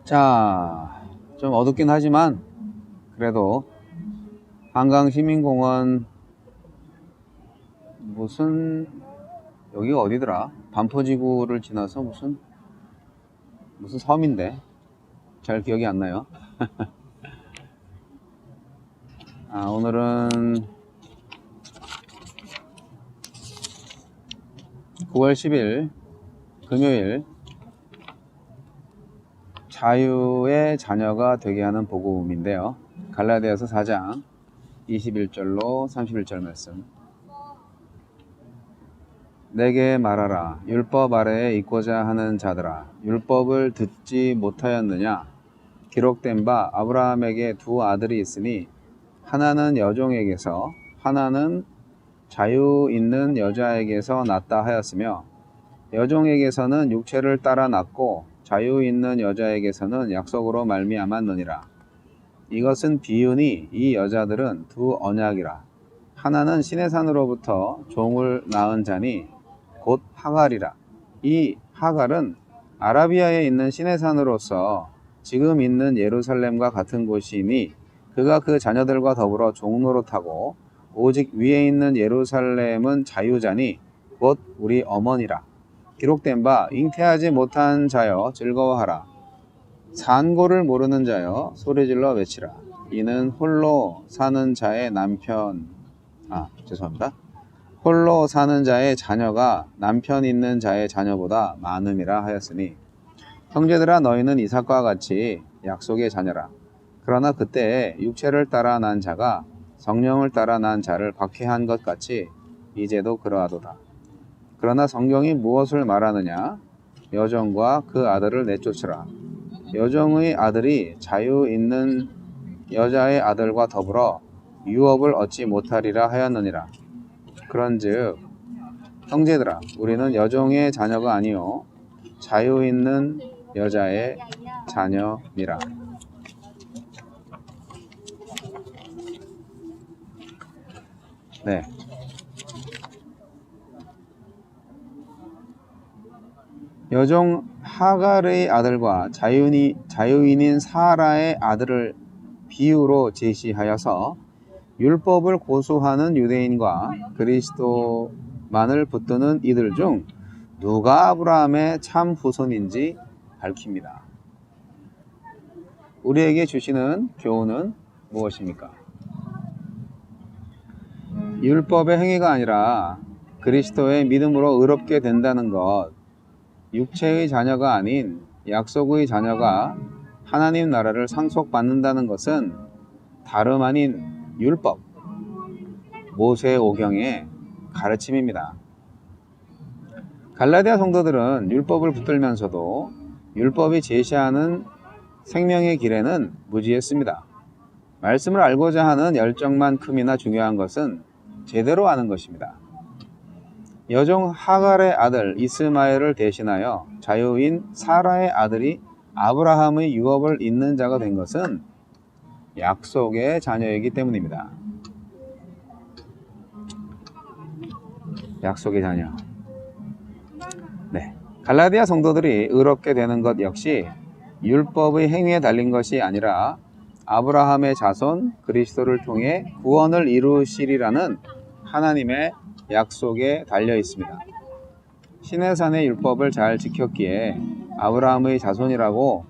자, 좀 어둡긴 하지만 그래도 한강시민공원 무슨 여기가 어디더라? 반포지구를 지나서 무슨 섬인데 잘 기억이 안 나요. 오늘은 9월 10일 금요일, 자유의 자녀가 되게 하는 복음인데요. 갈라디아서 4장 21절로 31절 말씀. 내게 말하라. 율법 아래에 있고자 하는 자들아, 율법을 듣지 못하였느냐? 기록된 바 아브라함에게 두 아들이 있으니 하나는 여종에게서 하나는 자유 있는 여자에게서 낳다 하였으며, 여종에게서는 육체를 따라 낳고 자유 있는 여자에게서는 약속으로 말미암았느니라. 이것은 비유니 이 여자들은 두 언약이라. 하나는 시내산으로부터 종을 낳은 자니 곧 하갈이라. 이 하갈은 아라비아에 있는 시내산으로서 지금 있는 예루살렘과 같은 곳이니 그가 그 자녀들과 더불어 종노릇하고, 오직 위에 있는 예루살렘은 자유자니 곧 우리 어머니라. 기록된 바 잉태하지 못한 자여 즐거워하라. 산고를 모르는 자여 소리질러 외치라. 이는 홀로 사는 자의 홀로 사는 자의 자녀가 남편 있는 자의 자녀보다 많음이라 하였으니, 형제들아 너희는 이삭과 같이 약속의 자녀라. 그러나 그때에 육체를 따라 난 자가 성령을 따라 난 자를 박해한 것 같이 이제도 그러하도다. 그러나 성경이 무엇을 말하느냐? 여종과 그 아들을 내쫓으라. 여종의 아들이 자유 있는 여자의 아들과 더불어 유업을 얻지 못하리라 하였느니라. 그런즉 형제들아, 우리는 여종의 자녀가 아니요 자유 있는 여자의 자녀니라. 네. 여종 하갈의 아들과 자유인인 사라의 아들을 비유로 제시하여서 율법을 고수하는 유대인과 그리스도만을 붙드는 이들 중 누가 아브라함의 참 후손인지 밝힙니다. 우리에게 주시는 교훈은 무엇입니까? 율법의 행위가 아니라 그리스도의 믿음으로 의롭게 된다는 것, 육체의 자녀가 아닌 약속의 자녀가 하나님 나라를 상속받는다는 것은 다름 아닌 율법, 모세오경의 가르침입니다. 갈라디아 성도들은 율법을 붙들면서도 율법이 제시하는 생명의 길에는 무지했습니다. 말씀을 알고자 하는 열정만큼이나 중요한 것은 제대로 아는 것입니다. 여종 하갈의 아들 이스마엘을 대신하여 자유인 사라의 아들이 아브라함의 유업을 잇는 자가 된 것은 약속의 자녀이기 때문입니다. 약속의 자녀. 네. 갈라디아 성도들이 의롭게 되는 것 역시 율법의 행위에 달린 것이 아니라 아브라함의 자손 그리스도를 통해 구원을 이루시리라는 하나님의 약속에 달려 있습니다. 시내산의 율법을 잘 지켰기에 아브라함의 자손이라고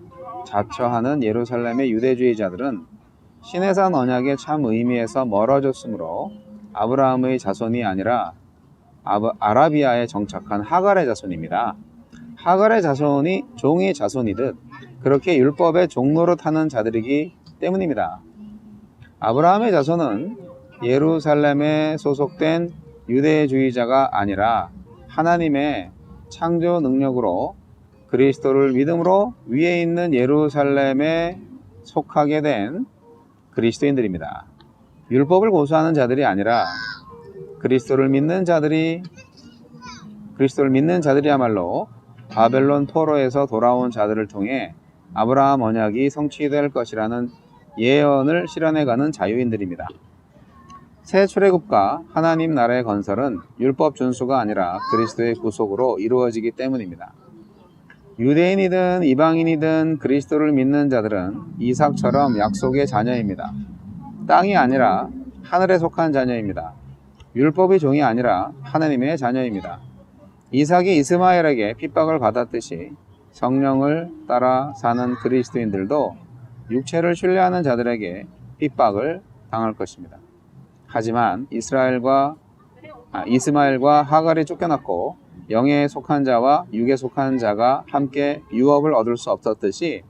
자처하는 예루살렘의 유대주의자들은 시내산 언약의 참 의미에서 멀어졌으므로 아브라함의 자손이 아니라 아라비아에 정착한 하갈의 자손입니다. 하갈의 자손이 종의 자손이듯 그렇게 율법의 종노릇하는 자들이기 때문입니다. 아브라함의 자손은 예루살렘에 소속된 유대주의자가 아니라 하나님의 창조 능력으로 그리스도를 믿음으로 위에 있는 예루살렘에 속하게 된 그리스도인들입니다. 율법을 고수하는 자들이 아니라 그리스도를 믿는 자들이야말로 바벨론 포로에서 돌아온 자들을 통해 아브라함 언약이 성취될 것이라는 예언을 실현해가는 자유인들입니다. 새 출애굽과 하나님 나라의 건설은 율법 준수가 아니라 그리스도의 구속으로 이루어지기 때문입니다. 유대인이든 이방인이든 그리스도를 믿는 자들은 이삭처럼 약속의 자녀입니다. 땅이 아니라 하늘에 속한 자녀입니다. 율법의 종이 아니라 하나님의 자녀입니다. 이삭이 이스마엘에게 핍박을 받았듯이 성령을 따라 사는 그리스도인들도 육체를 신뢰하는 자들에게 핍박을 당할 것입니다. 하지만 이스마엘과 하갈이 쫓겨났고 영에 속한 자와 육에 속한 자가 함께 유업을 얻을 수 없었듯이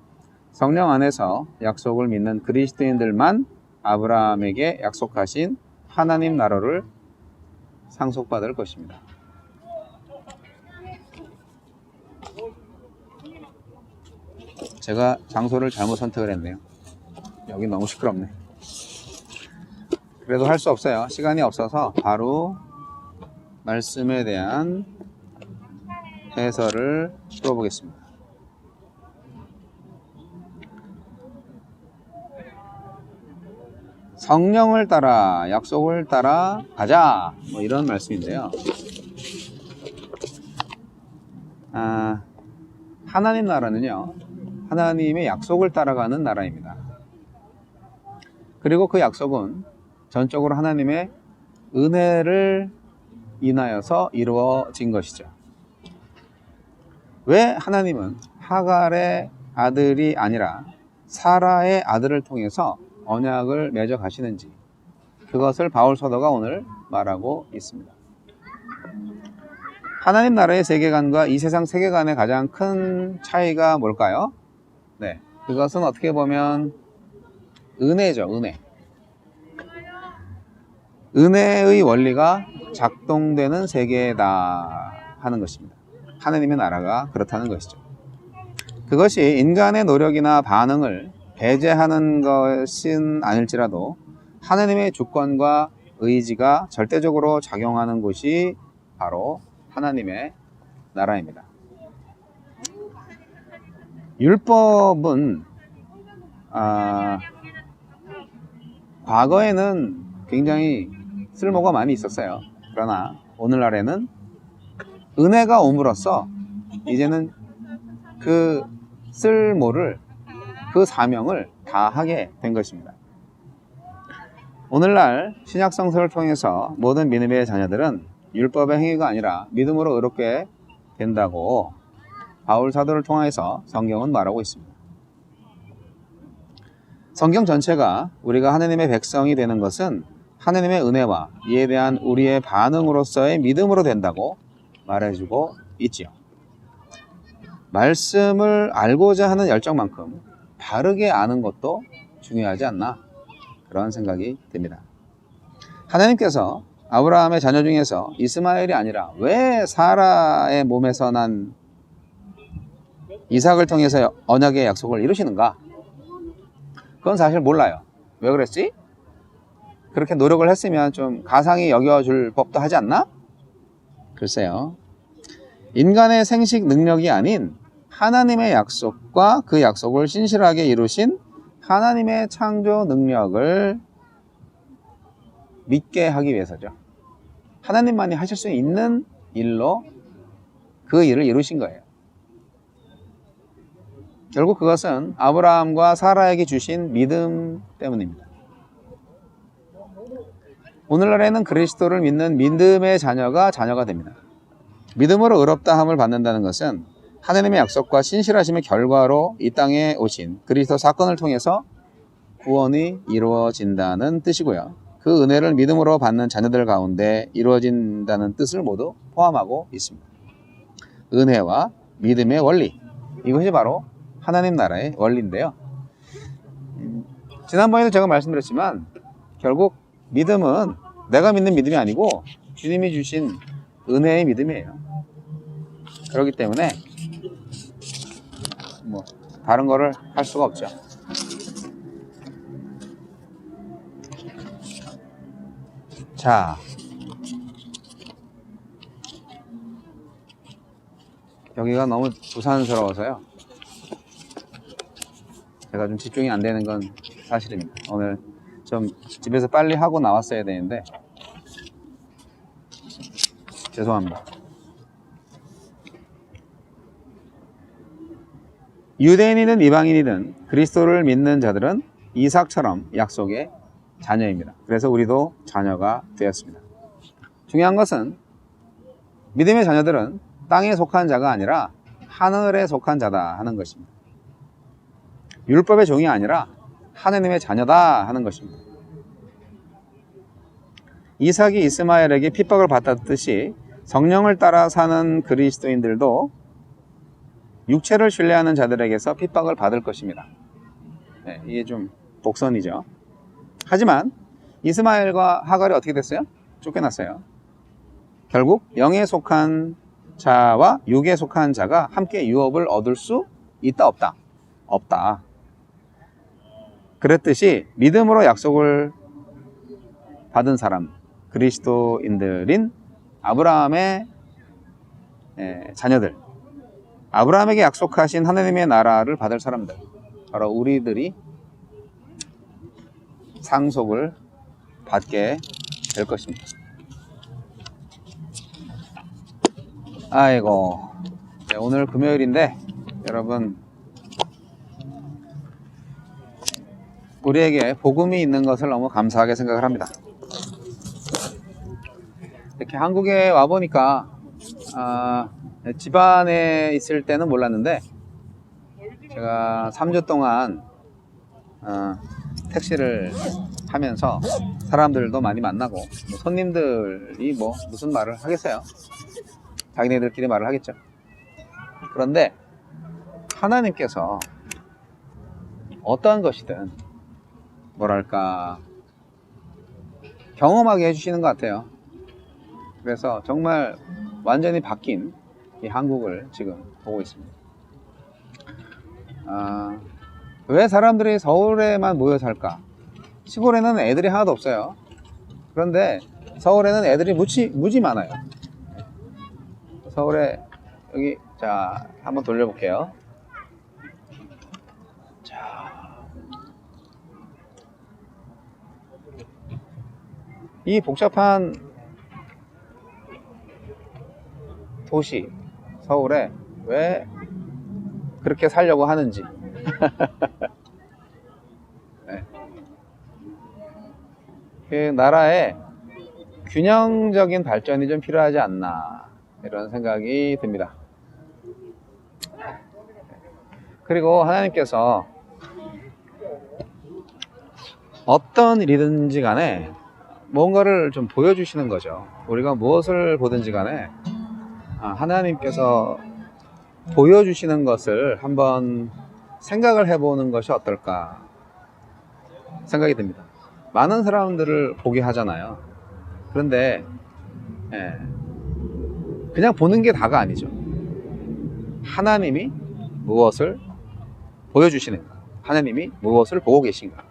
성령 안에서 약속을 믿는 그리스도인들만 아브라함에게 약속하신 하나님 나라를 상속받을 것입니다. 제가 장소를 잘못 선택을 했네요. 여기 너무 시끄럽네. 그래도 할 수 없어요. 시간이 없어서 바로 말씀에 대한 해설을 풀어보겠습니다. 성령을 따라 약속을 따라 가자, 뭐 이런 말씀인데요. 하나님 나라는요, 하나님의 약속을 따라가는 나라입니다. 그리고 그 약속은 전적으로 하나님의 은혜를 인하여서 이루어진 것이죠. 왜 하나님은 하갈의 아들이 아니라 사라의 아들을 통해서 언약을 맺어 가시는지, 그것을 바울 사도가 오늘 말하고 있습니다. 하나님 나라의 세계관과 이 세상 세계관의 가장 큰 차이가 뭘까요? 네, 그것은 어떻게 보면 은혜죠. 은혜의 원리가 작동되는 세계다 하는 것입니다. 하나님의 나라가 그렇다는 것이죠. 그것이 인간의 노력이나 반응을 배제하는 것은 아닐지라도 하나님의 주권과 의지가 절대적으로 작용하는 곳이 바로 하나님의 나라입니다. 율법은 과거에는 굉장히 쓸모가 많이 있었어요. 그러나 오늘날에는 은혜가 옴으로써 이제는 그 쓸모를, 그 사명을 다하게 된 것입니다. 오늘날 신약 성서를 통해서 모든 믿음의 자녀들은 율법의 행위가 아니라 믿음으로 의롭게 된다고 바울 사도를 통해서 성경은 말하고 있습니다. 성경 전체가 우리가 하나님의 백성이 되는 것은 하나님의 은혜와 이에 대한 우리의 반응으로서의 믿음으로 된다고 말해주고 있지요. 말씀을 알고자 하는 열정만큼 바르게 아는 것도 중요하지 않나, 그런 생각이 듭니다. 하나님께서 아브라함의 자녀 중에서 이스마엘이 아니라 왜 사라의 몸에서 난 이삭을 통해서 언약의 약속을 이루시는가? 그건 사실 몰라요. 왜 그랬지? 그렇게 노력을 했으면 좀 가상히 여겨줄 법도 하지 않나? 글쎄요. 인간의 생식 능력이 아닌 하나님의 약속과 그 약속을 신실하게 이루신 하나님의 창조 능력을 믿게 하기 위해서죠. 하나님만이 하실 수 있는 일로 그 일을 이루신 거예요. 결국 그것은 아브라함과 사라에게 주신 믿음 때문입니다. 오늘날에는 그리스도를 믿는 믿음의 자녀가 됩니다. 믿음으로 의롭다함을 받는다는 것은 하나님의 약속과 신실하심의 결과로 이 땅에 오신 그리스도 사건을 통해서 구원이 이루어진다는 뜻이고요. 그 은혜를 믿음으로 받는 자녀들 가운데 이루어진다는 뜻을 모두 포함하고 있습니다. 은혜와 믿음의 원리, 이것이 바로 하나님 나라의 원리인데요. 지난번에도 제가 말씀드렸지만 결국 믿음은 내가 믿는 믿음이 아니고 주님이 주신 은혜의 믿음이에요. 그렇기 때문에 뭐 다른 거를 할 수가 없죠. 자, 여기가 너무 부산스러워서요. 제가 좀 집중이 안 되는 건 사실입니다. 오늘 좀 집에서 빨리 하고 나왔어야 되는데 죄송합니다. 유대인이든 이방인이든 그리스도를 믿는 자들은 이삭처럼 약속의 자녀입니다. 그래서 우리도 자녀가 되었습니다. 중요한 것은 믿음의 자녀들은 땅에 속한 자가 아니라 하늘에 속한 자다 하는 것입니다. 율법의 종이 아니라 하느님의 자녀다 하는 것입니다. 이삭이 이스마엘에게 핍박을 받았듯이 성령을 따라 사는 그리스도인들도 육체를 신뢰하는 자들에게서 핍박을 받을 것입니다. 네, 이게 좀 복선이죠. 하지만 이스마엘과 하갈이 어떻게 됐어요? 쫓겨났어요. 결국 영에 속한 자와 육에 속한 자가 함께 유업을 얻을 수 있다 없다? 없다. 그랬듯이 믿음으로 약속을 받은 사람, 그리스도인들인 아브라함의 자녀들, 아브라함에게 약속하신 하나님의 나라를 받을 사람들, 바로 우리들이 상속을 받게 될 것입니다. 아이고, 오늘 금요일인데 여러분, 우리에게 복음이 있는 것을 너무 감사하게 생각을 합니다. 이렇게 한국에 와보니까 집안에 있을 때는 몰랐는데 제가 3주 동안 택시를 하면서 사람들도 많이 만나고 손님들이 무슨 말을 하겠어요. 자기네들끼리 말을 하겠죠. 그런데 하나님께서 어떠한 것이든 뭐랄까 경험하게 해주시는 것 같아요. 그래서 정말 완전히 바뀐 이 한국을 지금 보고 있습니다. 왜 사람들이 서울에만 모여 살까? 시골에는 애들이 하나도 없어요. 그런데 서울에는 애들이 무지 많아요. 서울에 여기 자 한번 돌려볼게요. 자, 이 복잡한 도시 서울에 왜 그렇게 살려고 하는지 네. 그 나라에 균형적인 발전이 좀 필요하지 않나 이런 생각이 듭니다. 그리고 하나님께서 어떤 일이든지 간에 뭔가를 좀 보여주시는 거죠. 우리가 무엇을 보든지 간에 하나님께서 보여주시는 것을 한번 생각을 해보는 것이 어떨까 생각이 듭니다. 많은 사람들을 보게 하잖아요. 그런데 그냥 보는 게 다가 아니죠. 하나님이 무엇을 보여주시는가, 하나님이 무엇을 보고 계신가,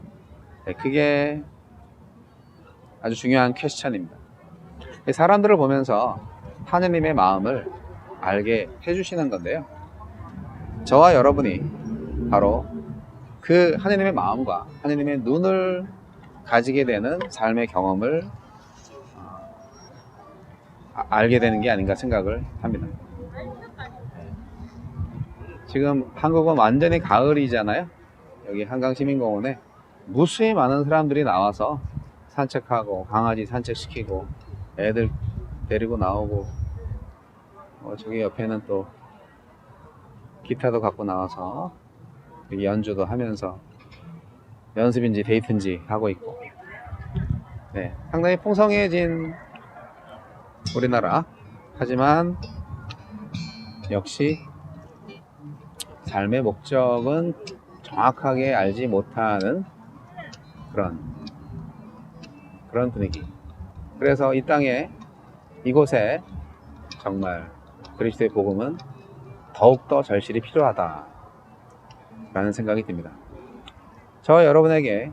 그게 아주 중요한 퀘스천입니다. 사람들을 보면서 하나님의 마음을 알게 해주시는 건데요. 저와 여러분이 바로 그 하나님의 마음과 하나님의 눈을 가지게 되는 삶의 경험을 알게 되는 게 아닌가 생각을 합니다. 지금 한국은 완전히 가을이잖아요. 여기 한강시민공원에 무수히 많은 사람들이 나와서 산책하고 강아지 산책시키고 애들 데리고 나오고 저기 옆에는 또 기타도 갖고 나와서 연주도 하면서 연습인지 데이트인지 하고 있고, 네, 상당히 풍성해진 우리나라. 하지만 역시 삶의 목적은 정확하게 알지 못하는 그런 분위기. 그래서 이 땅에, 이곳에 정말 그리스도의 복음은 더욱더 절실히 필요하다 라는 생각이 듭니다. 저와 여러분에게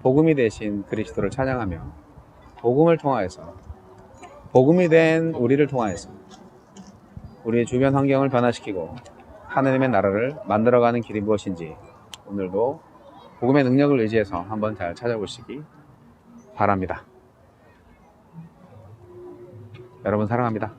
복음이 되신 그리스도를 찬양하며 복음을 통하여서, 복음이 된 우리를 통하여서 우리의 주변 환경을 변화시키고 하나님의 나라를 만들어가는 길이 무엇인지 오늘도 복음의 능력을 의지해서 한번 잘 찾아보시기 바랍니다. 여러분 사랑합니다.